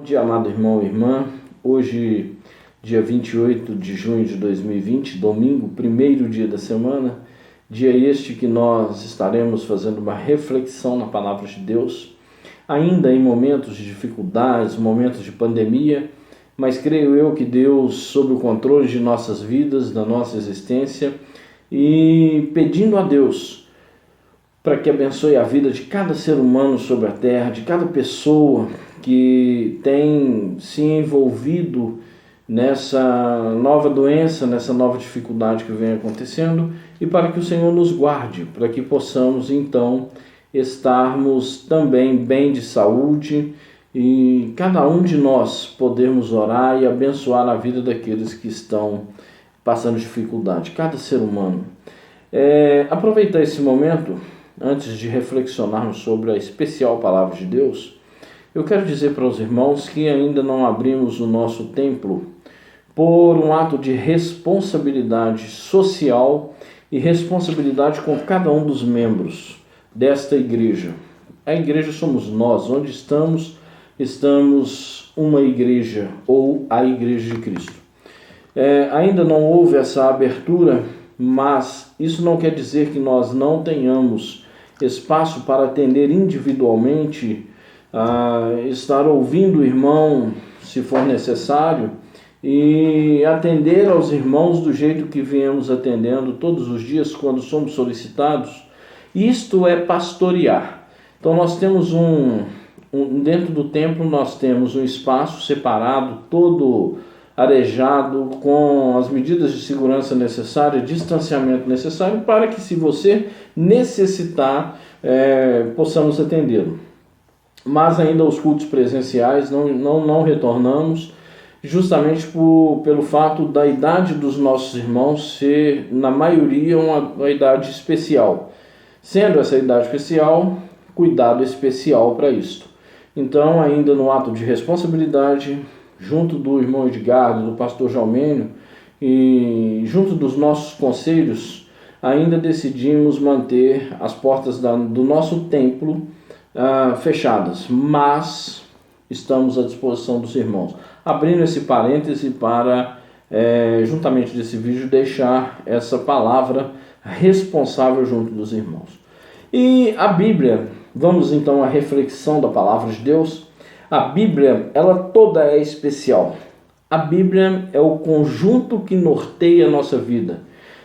Bom dia, amado irmão e irmã. Hoje, dia 28 de junho de 2020, domingo, primeiro dia da semana, dia este que nós estaremos fazendo uma reflexão na palavra de Deus, ainda em momentos de dificuldades, momentos de pandemia, mas creio eu que Deus, sob o controle de nossas vidas, da nossa existência, e pedindo a Deus para que abençoe a vida de cada ser humano sobre a terra, de cada pessoa que tem se envolvido nessa nova doença, nessa nova dificuldade que vem acontecendo, e para que o Senhor nos guarde, para que possamos então estarmos também bem de saúde e cada um de nós podermos orar e abençoar a vida daqueles que estão passando dificuldade, cada ser humano. Aproveitar esse momento, antes de reflexionarmos sobre a especial palavra de Deus, eu quero dizer para os irmãos que ainda não abrimos o nosso templo por um ato de responsabilidade social e responsabilidade com cada um dos membros desta igreja. A igreja somos nós, onde estamos uma igreja ou a igreja de Cristo. Ainda não houve essa abertura, mas isso não quer dizer que nós não tenhamos espaço para atender individualmente, estar ouvindo o irmão se for necessário e atender aos irmãos do jeito que viemos atendendo todos os dias quando somos solicitados. Isto é pastorear. Então nós temos dentro do templo nós temos um espaço separado, todo arejado, com as medidas de segurança necessárias, distanciamento necessário, para que, se você necessitar, possamos atendê-lo. Mas ainda os cultos presenciais não retornamos, justamente pelo fato da idade dos nossos irmãos ser, na maioria, uma idade especial. Sendo essa idade especial, cuidado especial para isto. Então, ainda no ato de responsabilidade, junto do irmão Edgardo, do pastor Jalmênio e junto dos nossos conselhos, ainda decidimos manter as portas do nosso templo fechadas, mas estamos à disposição dos irmãos. Abrindo esse parêntese para, juntamente desse vídeo, deixar essa palavra responsável junto dos irmãos. E a Bíblia, vamos então à reflexão da palavra de Deus. A Bíblia, ela toda é especial. A Bíblia é o conjunto que norteia a nossa vida,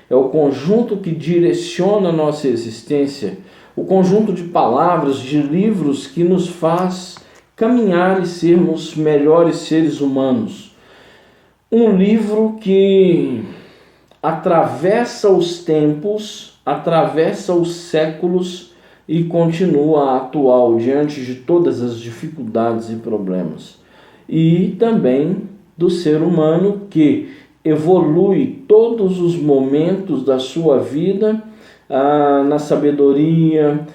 é o conjunto que direciona a nossa existência, o conjunto de palavras, de livros que nos faz caminhar e sermos melhores seres humanos. Um livro que atravessa os tempos, atravessa os séculos e continua atual diante de todas as dificuldades e problemas. E também do ser humano que evolui todos os momentos da sua vida na sabedoria,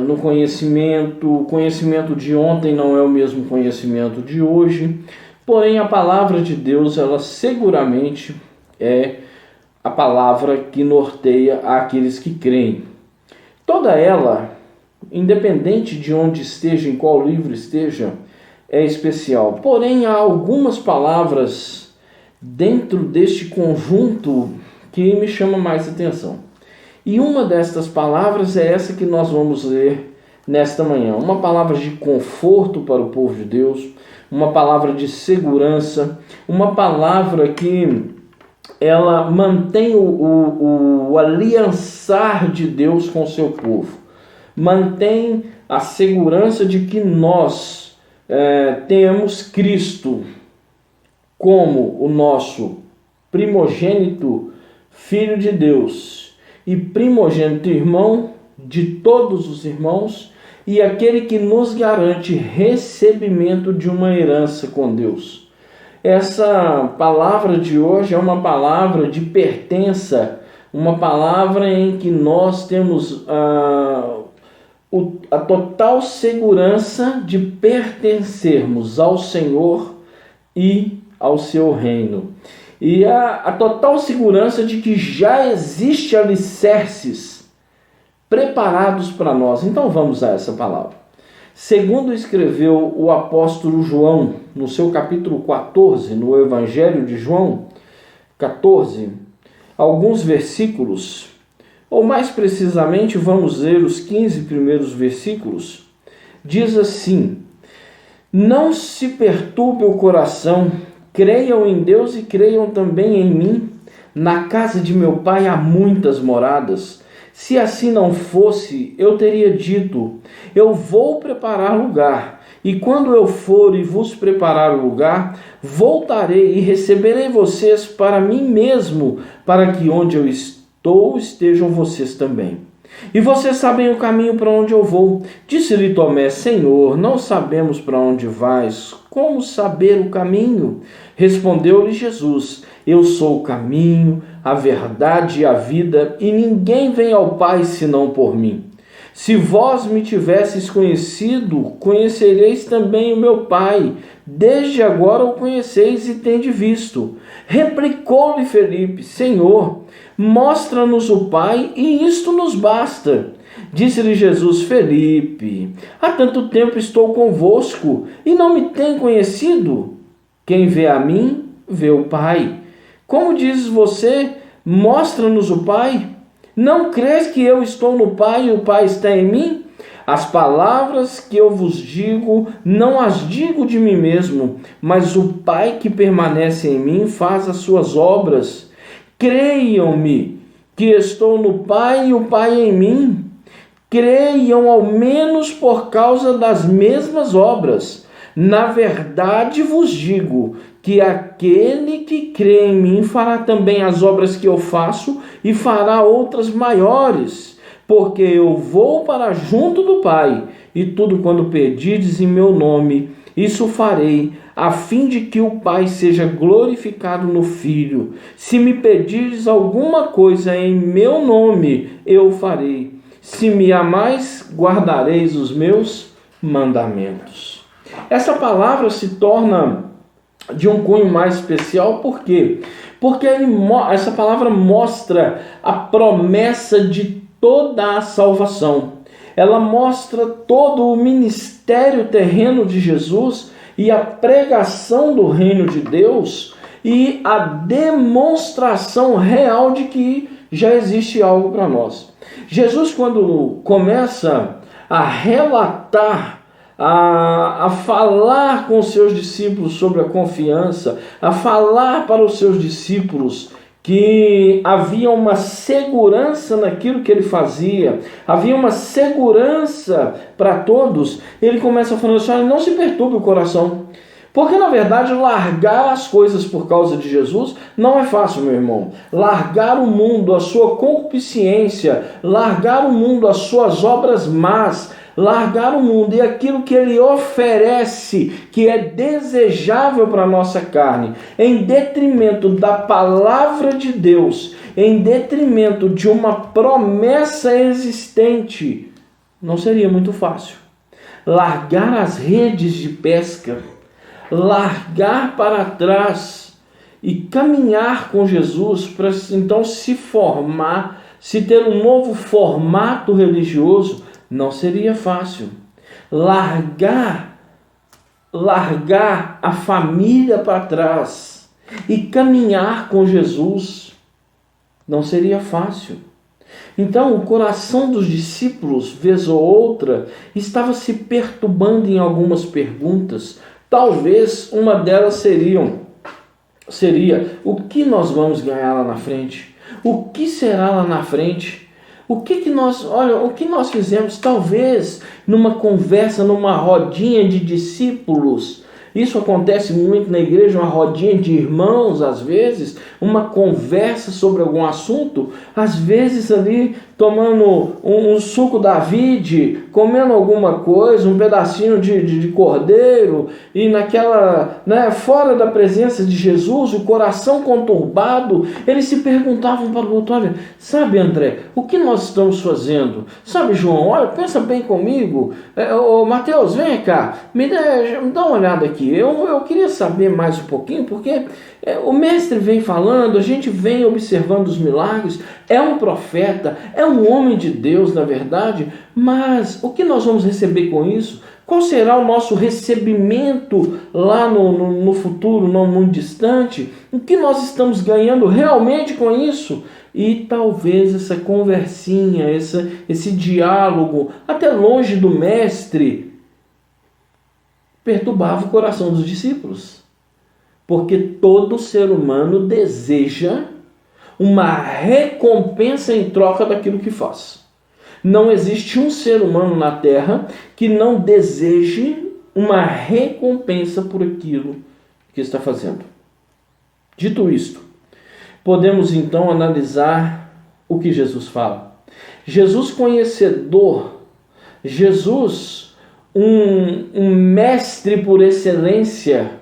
no conhecimento. O conhecimento de ontem não é o mesmo conhecimento de hoje, porém a palavra de Deus, ela seguramente é a palavra que norteia aqueles que creem. Toda ela, independente de onde esteja, em qual livro esteja, é especial. Porém, há algumas palavras dentro deste conjunto que me chamam mais atenção. E uma destas palavras é essa que nós vamos ler nesta manhã. Uma palavra de conforto para o povo de Deus, uma palavra de segurança, uma palavra que ela mantém o aliançar de Deus com o seu povo. Mantém a segurança de que nós temos Cristo como o nosso primogênito Filho de Deus e primogênito irmão de todos os irmãos e aquele que nos garante recebimento de uma herança com Deus. Essa palavra de hoje é uma palavra de pertença, uma palavra em que nós temos a total segurança de pertencermos ao Senhor e ao seu reino. E a total segurança de que já existe alicerces preparados para nós. Então vamos a essa palavra. Segundo escreveu o apóstolo João, no seu capítulo 14, no Evangelho de João 14, alguns versículos, ou mais precisamente, vamos ler os 15 primeiros versículos, diz assim: não se perturbe o coração, creiam em Deus e creiam também em mim. Na casa de meu pai há muitas moradas. Se assim não fosse, eu teria dito: eu vou preparar lugar. E quando eu for e vos preparar o lugar, voltarei e receberei vocês para mim mesmo, para que onde eu estou estejam vocês também. E vocês sabem o caminho para onde eu vou. Disse-lhe Tomé: Senhor, não sabemos para onde vais. Como saber o caminho? Respondeu-lhe Jesus: eu sou o caminho, a verdade e a vida, e ninguém vem ao Pai senão por mim. Se vós me tivesseis conhecido, conhecereis também o meu Pai. Desde agora o conheceis e tendes visto. Replicou-lhe Felipe: Senhor, mostra-nos o Pai, e isto nos basta. Disse-lhe Jesus: Felipe, há tanto tempo estou convosco, e não me tem conhecido? Quem vê a mim, vê o Pai. Como dizes você: mostra-nos o Pai? Não crês que eu estou no Pai e o Pai está em mim? As palavras que eu vos digo, não as digo de mim mesmo, mas o Pai que permanece em mim faz as suas obras. Creiam-me que estou no Pai e o Pai em mim. Creiam ao menos por causa das mesmas obras. Na verdade vos digo que aquele que crê em mim fará também as obras que eu faço e fará outras maiores, porque eu vou para junto do Pai, e tudo quanto pedirdes em meu nome, isso farei, a fim de que o Pai seja glorificado no Filho. Se me pedirdes alguma coisa em meu nome, eu farei. Se me amais, guardareis os meus mandamentos. Essa palavra se torna de um cunho mais especial, por quê? Porque essa palavra mostra a promessa de toda a salvação. Ela mostra todo o ministério terreno de Jesus e a pregação do reino de Deus e a demonstração real de que já existe algo para nós. Jesus, quando começa a relatar, a falar com os seus discípulos sobre a confiança, a falar para os seus discípulos que havia uma segurança naquilo que ele fazia, havia uma segurança para todos, ele começa falando assim: olha, não se perturbe o coração. Porque, na verdade, largar as coisas por causa de Jesus não é fácil, meu irmão. Largar o mundo, a sua concupiscência, largar o mundo, as suas obras más, largar o mundo e aquilo que ele oferece, que é desejável para a nossa carne, em detrimento da palavra de Deus, em detrimento de uma promessa existente, não seria muito fácil. Largar as redes de pesca, largar para trás e caminhar com Jesus para então se formar, se ter um novo formato religioso, não seria fácil. Largar a família para trás e caminhar com Jesus não seria fácil. Então o coração dos discípulos, vez ou outra, estava se perturbando em algumas perguntas. Talvez uma delas seria: o que nós vamos ganhar lá na frente? O que será lá na frente? O que nós fizemos? Talvez numa conversa, numa rodinha de discípulos. Isso acontece muito na igreja, uma rodinha de irmãos, às vezes, uma conversa sobre algum assunto, às vezes ali tomando um suco da vide, comendo alguma coisa, um pedacinho de cordeiro, e naquela, fora da presença de Jesus, o coração conturbado, eles se perguntavam para o outro: olha, sabe, André, o que nós estamos fazendo? Sabe, João, olha, pensa bem comigo. Mateus, vem cá, me dá uma olhada aqui. Eu queria saber mais um pouquinho, porque o mestre vem falando, a gente vem observando os milagres, é um profeta, é um homem de Deus, na verdade, mas o que nós vamos receber com isso? Qual será o nosso recebimento lá no futuro, não muito distante? O que nós estamos ganhando realmente com isso? E talvez essa conversinha, esse diálogo, até longe do mestre, perturbava o coração dos discípulos. Porque todo ser humano deseja uma recompensa em troca daquilo que faz. Não existe um ser humano na Terra que não deseje uma recompensa por aquilo que está fazendo. Dito isto, podemos então analisar o que Jesus fala. Jesus conhecedor, Jesus um mestre por excelência,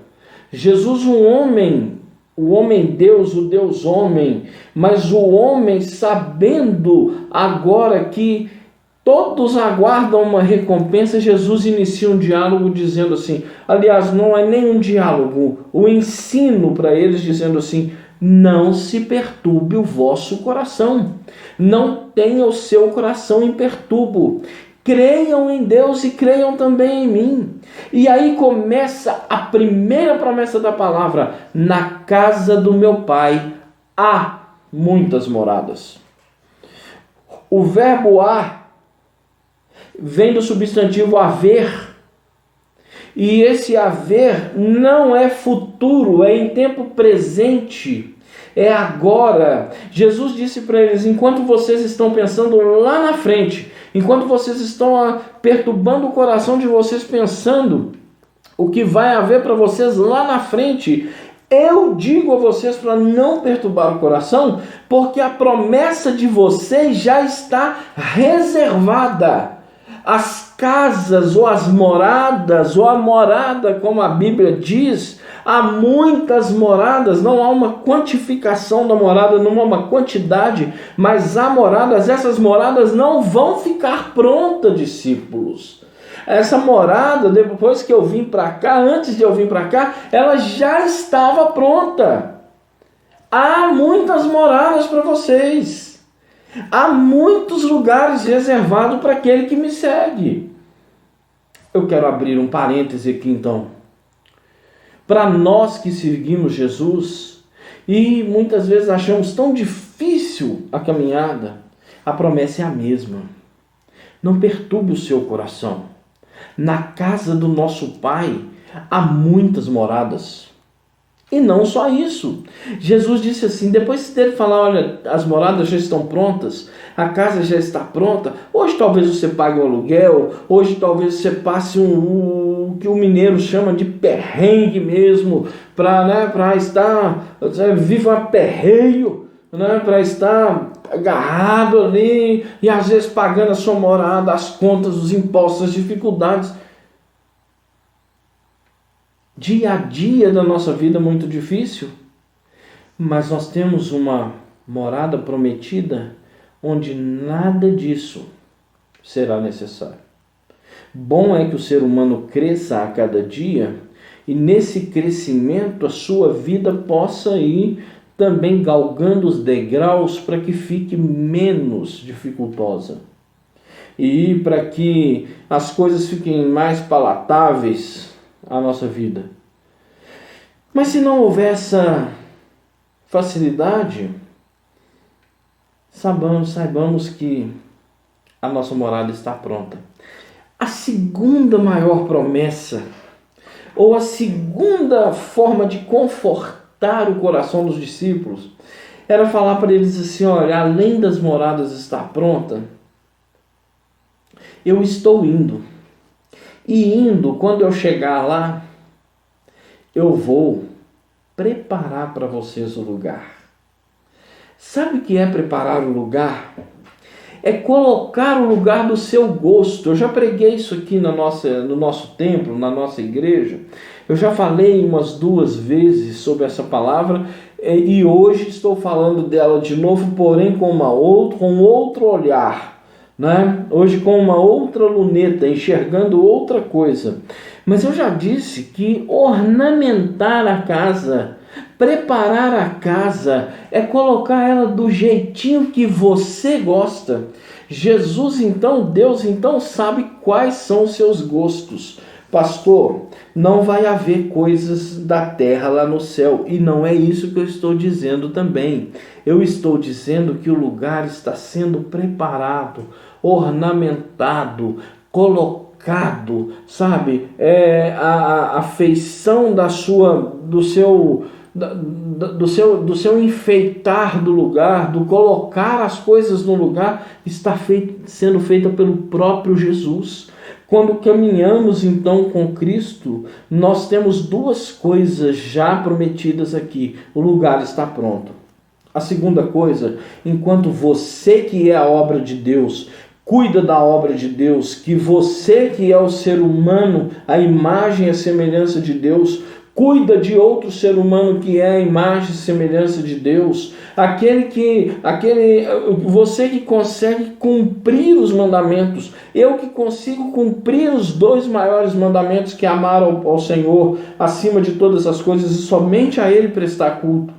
Jesus um homem, o homem Deus, o Deus homem, mas o homem sabendo agora que todos aguardam uma recompensa, Jesus inicia um diálogo dizendo assim, aliás, não é nem um diálogo, o ensino para eles dizendo assim, não se perturbe o vosso coração, não tenha o seu coração em perturbo, creiam em Deus e creiam também em mim. E aí começa a primeira promessa da palavra, na casa do meu Pai há muitas moradas. O verbo há vem do substantivo haver. E esse haver não é futuro, é em tempo presente, é agora. Jesus disse para eles, enquanto vocês estão pensando lá na frente, enquanto vocês estão perturbando o coração de vocês pensando o que vai haver para vocês lá na frente, eu digo a vocês para não perturbar o coração, porque a promessa de vocês já está reservada. As casas ou as moradas, ou a morada, como a Bíblia diz, há muitas moradas, não há uma quantificação da morada, não há uma quantidade, mas há moradas, essas moradas não vão ficar prontas, discípulos. Essa morada, depois que eu vim para cá, antes de eu vir para cá, ela já estava pronta. Há muitas moradas para vocês. Há muitos lugares reservados para aquele que me segue. Eu quero abrir um parêntese aqui então. Para nós que seguimos Jesus e muitas vezes achamos tão difícil a caminhada, a promessa é a mesma. Não perturbe o seu coração. Na casa do nosso Pai há muitas moradas. E não só isso. Jesus disse assim, depois dele falar, olha, as moradas já estão prontas, a casa já está pronta, hoje talvez você pague um aluguel, hoje talvez você passe o que o mineiro chama de perrengue mesmo, para estar, viva perreio, para estar agarrado ali, e às vezes pagando a sua morada, as contas, os impostos, as dificuldades. Dia a dia da nossa vida é muito difícil, mas nós temos uma morada prometida onde nada disso será necessário. Bom é que o ser humano cresça a cada dia e nesse crescimento a sua vida possa ir também galgando os degraus para que fique menos dificultosa e para que as coisas fiquem mais palatáveis a nossa vida. Mas se não houver essa facilidade, saibamos que a nossa morada está pronta. A segunda maior promessa, ou a segunda forma de confortar o coração dos discípulos, era falar para eles assim, olha, além das moradas estar pronta, eu estou indo. E indo, quando eu chegar lá, eu vou preparar para vocês o lugar. Sabe o que é preparar o lugar? É colocar o lugar do seu gosto. Eu já preguei isso aqui no nosso templo, na nossa igreja. Eu já falei umas 2 vezes sobre essa palavra e hoje estou falando dela de novo, porém com outro olhar. Né? Hoje com uma outra luneta, enxergando outra coisa. Mas eu já disse que ornamentar a casa Preparar a casa é colocar ela do jeitinho que você gosta. Jesus então, Deus então sabe quais são os seus gostos. Pastor, não vai haver coisas da terra lá no céu. E não é isso que eu estou dizendo também. Eu estou dizendo que o lugar está sendo preparado, ornamentado, colocado, sabe? A feição do seu enfeitar do lugar, do colocar as coisas no lugar, está sendo feita pelo próprio Jesus. Quando caminhamos então com Cristo, nós temos duas coisas já prometidas aqui. O lugar está pronto. A segunda coisa, enquanto você que é a obra de Deus, cuida da obra de Deus, que você que é o ser humano, a imagem e a semelhança de Deus, cuida de outro ser humano que é a imagem e semelhança de Deus, você que consegue cumprir os mandamentos, eu que consigo cumprir os dois maiores mandamentos, que é amar ao Senhor acima de todas as coisas e somente a Ele prestar culto.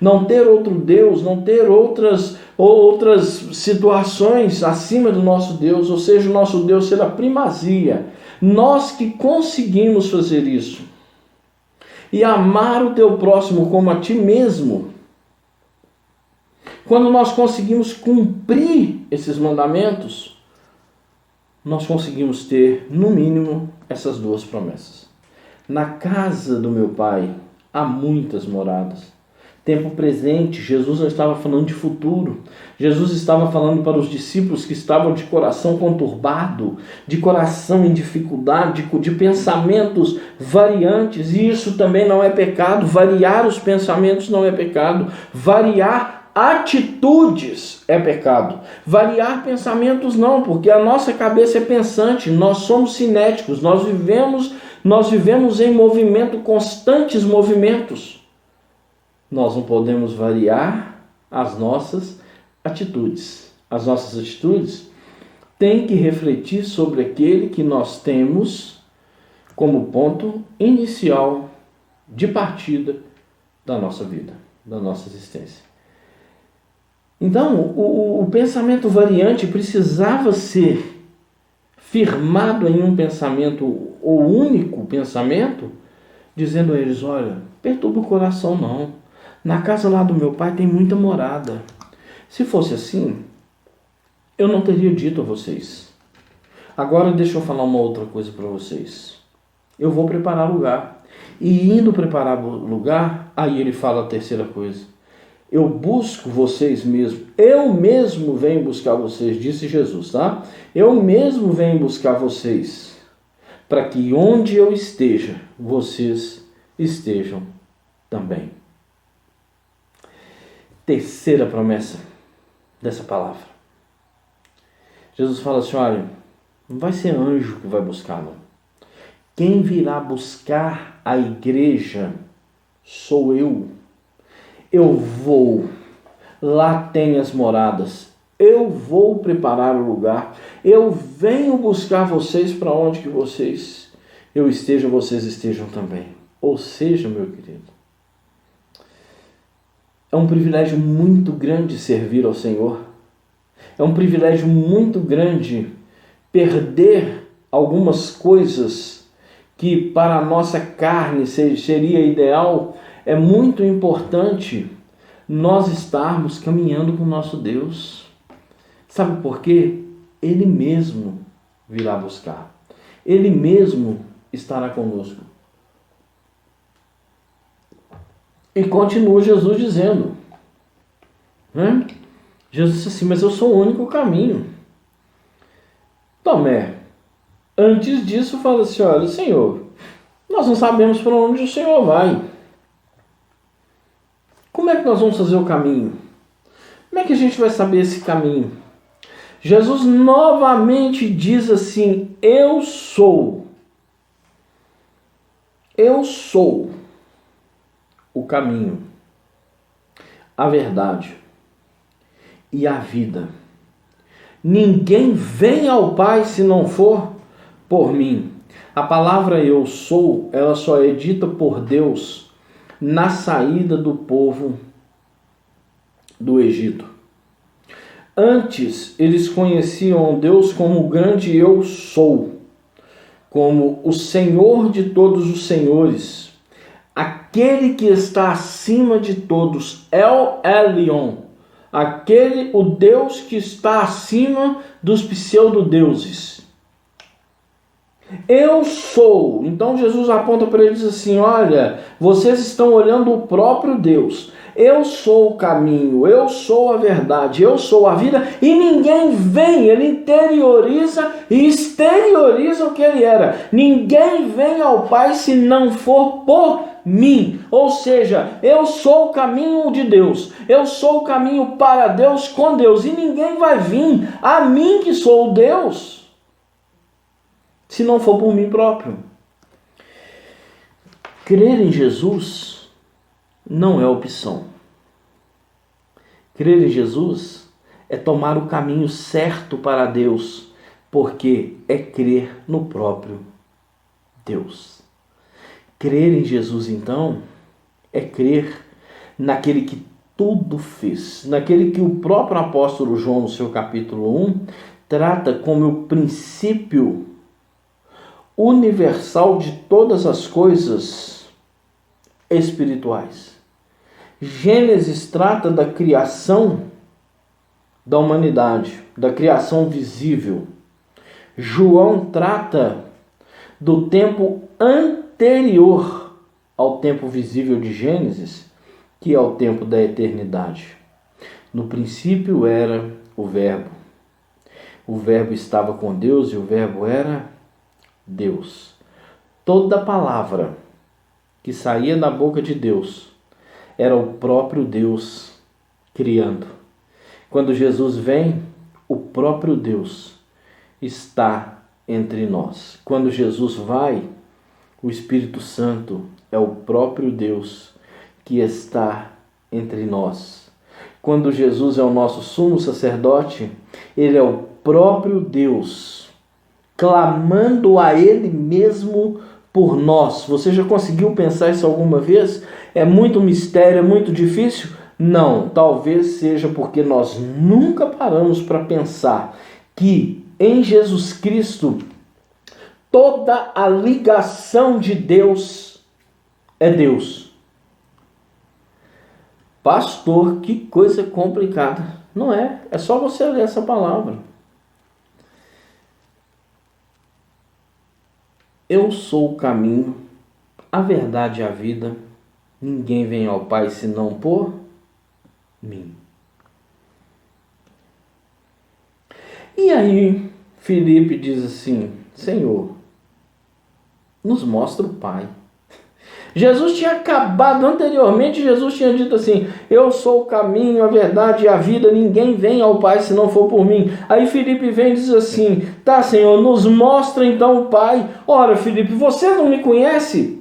Não ter outro Deus, não ter outras situações acima do nosso Deus, ou seja, o nosso Deus ser a primazia. Nós que conseguimos fazer isso. E amar o teu próximo como a ti mesmo. Quando nós conseguimos cumprir esses mandamentos, nós conseguimos ter, no mínimo, essas duas promessas. Na casa do meu Pai há muitas moradas. Tempo presente, Jesus não estava falando de futuro. Jesus estava falando para os discípulos que estavam de coração conturbado, de coração em dificuldade, de pensamentos variantes. E isso também não é pecado. Variar os pensamentos não é pecado. Variar atitudes é pecado. Variar pensamentos não, porque a nossa cabeça é pensante. Nós somos cinéticos. Nós vivemos em movimento, constantes movimentos. Nós não podemos variar as nossas atitudes. As nossas atitudes têm que refletir sobre aquele que nós temos como ponto inicial de partida da nossa vida, da nossa existência. Então, o pensamento variante precisava ser firmado em um pensamento, ou único pensamento, dizendo a eles, olha, perturba o coração não. Na casa lá do meu pai tem muita morada. Se fosse assim, eu não teria dito a vocês. Agora deixa eu falar uma outra coisa para vocês. Eu vou preparar lugar. E indo preparar lugar, aí ele fala a terceira coisa. Eu busco vocês mesmo. Eu mesmo venho buscar vocês, disse Jesus, tá? Eu mesmo venho buscar vocês, para que onde eu esteja, vocês estejam também. Terceira promessa dessa palavra. Jesus fala assim, olha, não vai ser anjo que vai buscar, não. Quem virá buscar a igreja sou eu. Eu vou. Lá tem as moradas. Eu vou preparar o lugar. Eu venho buscar vocês para onde que vocês estejam também. Ou seja, meu querido, é um privilégio muito grande servir ao Senhor. É um privilégio muito grande perder algumas coisas que para a nossa carne seria ideal. É muito importante nós estarmos caminhando com o nosso Deus. Sabe por quê? Ele mesmo virá buscar. Ele mesmo estará conosco. E continua Jesus dizendo, né? Jesus disse assim, mas eu sou o único caminho. Tomé, antes disso, fala assim, olha, Senhor, nós não sabemos para onde o Senhor vai. Como é que nós vamos fazer o caminho? Como é que a gente vai saber esse caminho? Jesus novamente diz assim, eu sou o caminho, a verdade e a vida. Ninguém vem ao Pai se não for por mim. A palavra eu sou, ela só é dita por Deus na saída do povo do Egito. Antes, eles conheciam Deus como o grande Eu Sou, como o Senhor de todos os senhores, aquele que está acima de todos, El Elyon, o Deus que está acima dos pseudo-deuses. Eu sou. Então Jesus aponta para eles assim: olha, vocês estão olhando o próprio Deus. Eu sou o caminho, eu sou a verdade, eu sou a vida, e ninguém vem, ele interioriza e exterioriza o que ele era. Ninguém vem ao Pai se não for por mim. Ou seja, eu sou o caminho de Deus, eu sou o caminho para Deus com Deus, e ninguém vai vir a mim que sou o Deus se não for por mim próprio. Crer em Jesus não é opção. Crer em Jesus é tomar o caminho certo para Deus, porque é crer no próprio Deus. Crer em Jesus, então, é crer naquele que tudo fez, naquele que o próprio apóstolo João, no seu capítulo 1, trata como o princípio universal de todas as coisas espirituais. Gênesis trata da criação da humanidade, da criação visível. João trata do tempo anterior ao tempo visível de Gênesis, que é o tempo da eternidade. No princípio era o Verbo. O Verbo estava com Deus e o Verbo era Deus. Toda palavra que saía da boca de Deus era o próprio Deus criando. Quando Jesus vem, o próprio Deus está entre nós. Quando Jesus vai, o Espírito Santo é o próprio Deus que está entre nós. Quando Jesus é o nosso sumo sacerdote, ele é o próprio Deus, clamando a ele mesmo por nós. Você já conseguiu pensar isso alguma vez? É muito mistério, é muito difícil? Não, talvez seja porque nós nunca paramos para pensar que em Jesus Cristo toda a ligação de Deus é Deus. Pastor, que coisa complicada. Não é, é só você ler essa palavra. Eu sou o caminho, a verdade e a vida. Ninguém vem ao Pai senão por mim. E aí, Filipe diz assim: Senhor, nos mostra o Pai. Jesus tinha acabado anteriormente, Jesus tinha dito assim: eu sou o caminho, a verdade e a vida, ninguém vem ao Pai se não for por mim. Aí Filipe vem e diz assim: tá, Senhor, nos mostra então o Pai. Ora, Filipe, você não me conhece?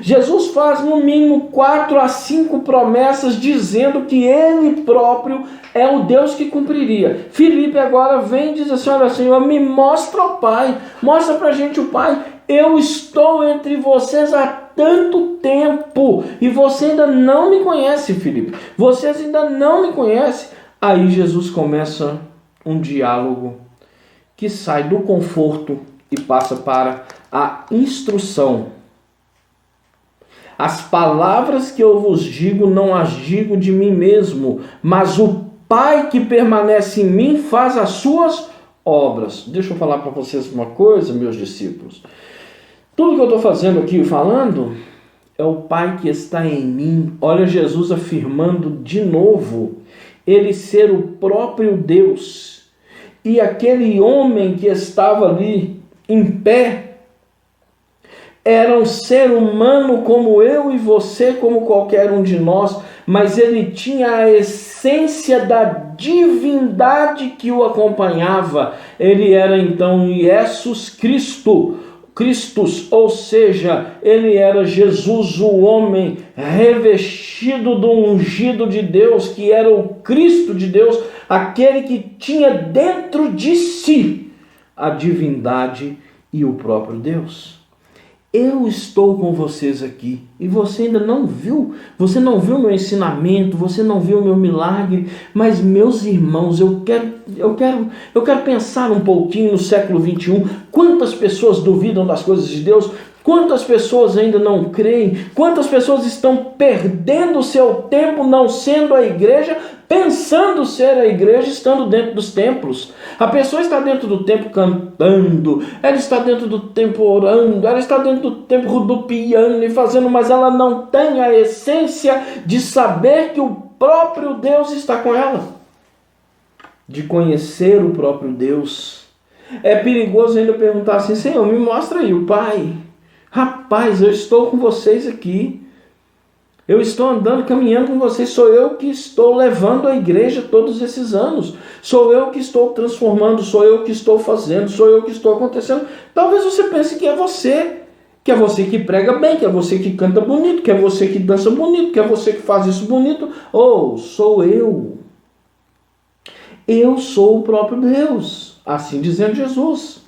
Jesus faz no mínimo 4 a 5 promessas dizendo que ele próprio é o Deus que cumpriria. Filipe agora vem e diz assim: olha, Senhor, me mostra o Pai, mostra pra gente o Pai. Eu estou entre vocês há tanto tempo e você ainda não me conhece, Filipe. Vocês ainda não me conhecem. Aí Jesus começa um diálogo que sai do conforto e passa para a instrução. As palavras que eu vos digo, não as digo de mim mesmo, mas o Pai que permanece em mim faz as suas obras. Deixa eu falar para vocês uma coisa, meus discípulos. Tudo que eu estou fazendo aqui, falando, é o Pai que está em mim. Olha Jesus afirmando de novo ele ser o próprio Deus. E aquele homem que estava ali em pé era um ser humano como eu e você, como qualquer um de nós, mas ele tinha a essência da divindade que o acompanhava. Ele era então Jesus Cristo, ou seja, ele era Jesus, o homem revestido do ungido de Deus, que era o Cristo de Deus, aquele que tinha dentro de si a divindade e o próprio Deus. eu estou com vocês aqui. E você ainda não viu. Você não viu meu ensinamento. Você não viu meu milagre. Mas, meus irmãos, eu quero pensar um pouquinho no século 21. Quantas pessoas duvidam das coisas de Deus? Quantas pessoas ainda não creem? Quantas pessoas estão perdendo o seu tempo não sendo a igreja, pensando ser a igreja, estando dentro dos templos? A pessoa está dentro do templo cantando, ela está dentro do templo orando, ela está dentro do templo rodopiando e fazendo, mas ela não tem a essência de saber que o próprio Deus está com ela, de conhecer o próprio Deus. É perigoso ainda perguntar assim: Senhor, me mostra aí o Pai. Rapaz, eu estou com vocês aqui. Eu estou andando, caminhando com vocês. Sou eu que estou levando a igreja todos esses anos. Sou eu que estou transformando. Sou eu que estou fazendo. Sou eu que estou acontecendo. Talvez você pense que é você. Que é você que prega bem. Que é você que canta bonito. Que é você que dança bonito. Que é você que faz isso bonito. Ou sou eu. Eu sou o próprio Deus. Assim dizendo Jesus.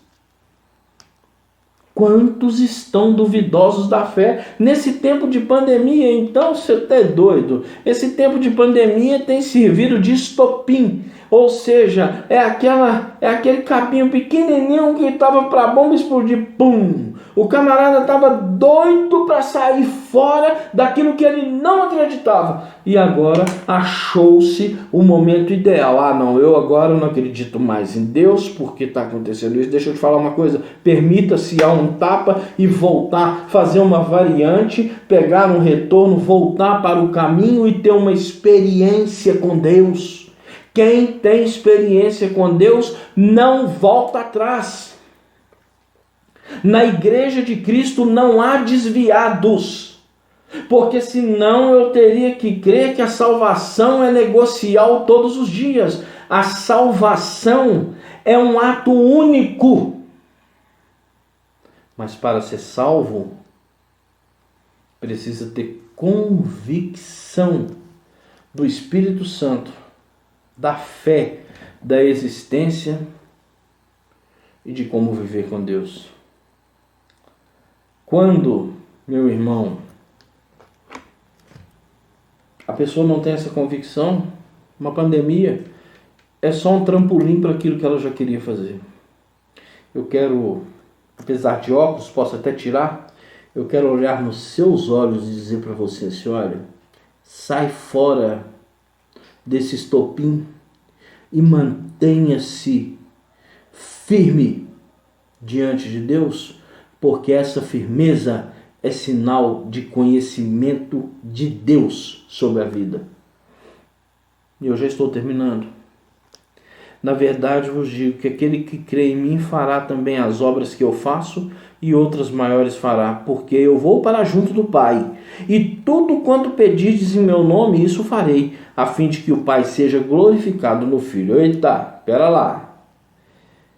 Quantos estão duvidosos da fé nesse tempo de pandemia? Então você está doido. Esse tempo de pandemia tem servido de estopim. Ou seja, é aquele capinho pequenininho que estava para a bomba explodir. Pum! O camarada estava doido para sair fora daquilo que ele não acreditava. E agora achou-se o momento ideal. Ah, não, eu agora não acredito mais em Deus porque está acontecendo isso. Deixa eu te falar uma coisa. Permita-se dar um tapa e voltar, fazer uma variante, pegar um retorno, voltar para o caminho e ter uma experiência com Deus. Quem tem experiência com Deus não volta atrás. Na igreja de Cristo não há desviados, porque senão eu teria que crer que a salvação é negocial todos os dias. A salvação é um ato único. Mas para ser salvo, precisa ter convicção do Espírito Santo, da fé, da existência e de como viver com Deus. Quando, meu irmão, a pessoa não tem essa convicção, uma pandemia é só um trampolim para aquilo que ela já queria fazer. Eu quero, apesar de óculos, posso até tirar, eu quero olhar nos seus olhos e dizer para você assim: olha, sai fora desse estopim e mantenha-se firme diante de Deus, porque essa firmeza é sinal de conhecimento de Deus sobre a vida. E eu já estou terminando. Na verdade, vos digo que aquele que crê em mim fará também as obras que eu faço, e outras maiores fará, porque eu vou para junto do Pai. E tudo quanto pedirdes em meu nome, isso farei, a fim de que o Pai seja glorificado no Filho. Eita, pera lá.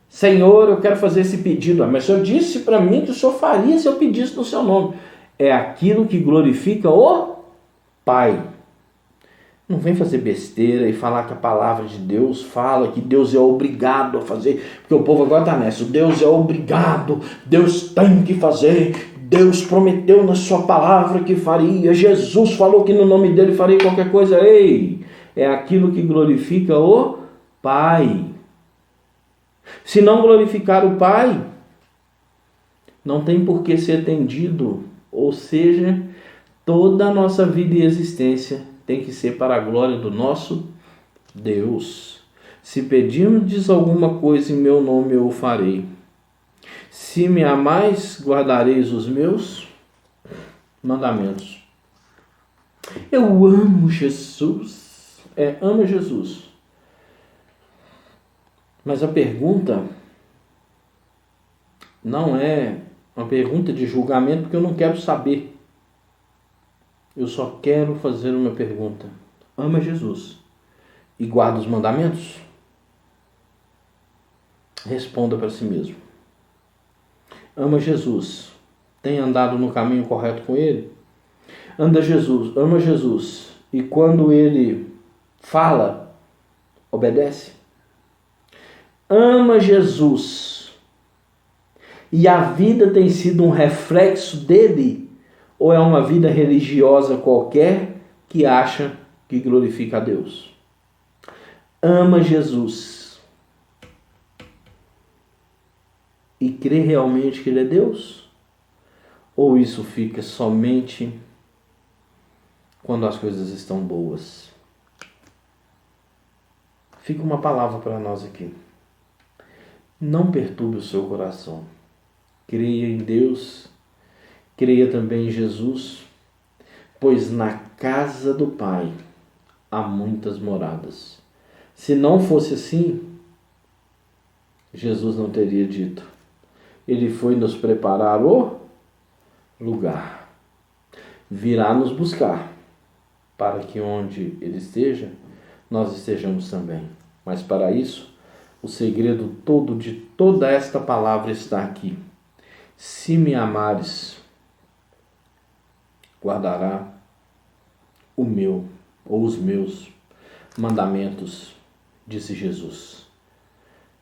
Senhor, eu quero fazer esse pedido. Mas o Senhor disse para mim que o Senhor faria se eu pedisse no seu nome. É aquilo que glorifica o Pai. Não vem fazer besteira e falar que a palavra de Deus fala que Deus é obrigado a fazer, porque o povo agora está nessa. Deus é obrigado, Deus tem que fazer, Deus prometeu na sua palavra que faria, Jesus falou que no nome dele faria qualquer coisa. Ei, é aquilo que glorifica o Pai. Se não glorificar o Pai, não tem por que ser atendido. Ou seja, toda a nossa vida e existência tem que ser para a glória do nosso Deus. Se pedirmos alguma coisa em meu nome, eu o farei. Se me amais, guardareis os meus mandamentos. Eu amo Jesus. Amo Jesus. Mas a pergunta não é uma pergunta de julgamento, porque eu não quero saber. Eu só quero fazer uma pergunta. Ama Jesus e guarda os mandamentos? Responda para si mesmo. Ama Jesus. Tem andado no caminho correto com Ele? Ama Jesus. E quando Ele fala, obedece? Ama Jesus. E a vida tem sido um reflexo dele? Ou é uma vida religiosa qualquer que acha que glorifica a Deus? Ama Jesus e crê realmente que Ele é Deus? Ou isso fica somente quando as coisas estão boas? Fica uma palavra para nós aqui. Não perturbe o seu coração. Creia em Deus, creia também em Jesus, pois na casa do Pai há muitas moradas. Se não fosse assim, Jesus não teria dito: Ele foi nos preparar o lugar. Virá nos buscar, para que onde Ele esteja, nós estejamos também. Mas para isso, o segredo todo de toda esta palavra está aqui. Se me amares, guardará o meu ou os meus mandamentos, disse Jesus.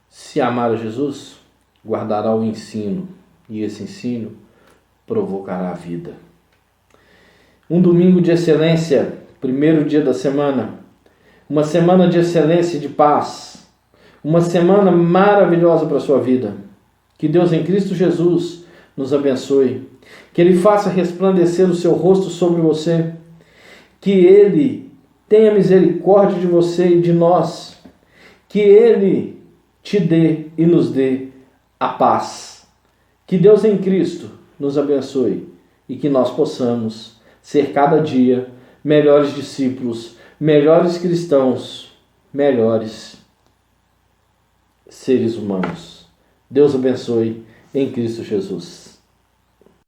Se amar a Jesus, guardará o ensino, e esse ensino provocará a vida. Um domingo de excelência, primeiro dia da semana, uma semana de excelência e de paz, uma semana maravilhosa para a sua vida. Que Deus em Cristo Jesus nos abençoe, que Ele faça resplandecer o seu rosto sobre você, que Ele tenha misericórdia de você e de nós, que Ele te dê e nos dê a paz. Que Deus em Cristo nos abençoe e que nós possamos ser cada dia melhores discípulos, melhores cristãos, melhores seres humanos. Deus abençoe em Cristo Jesus.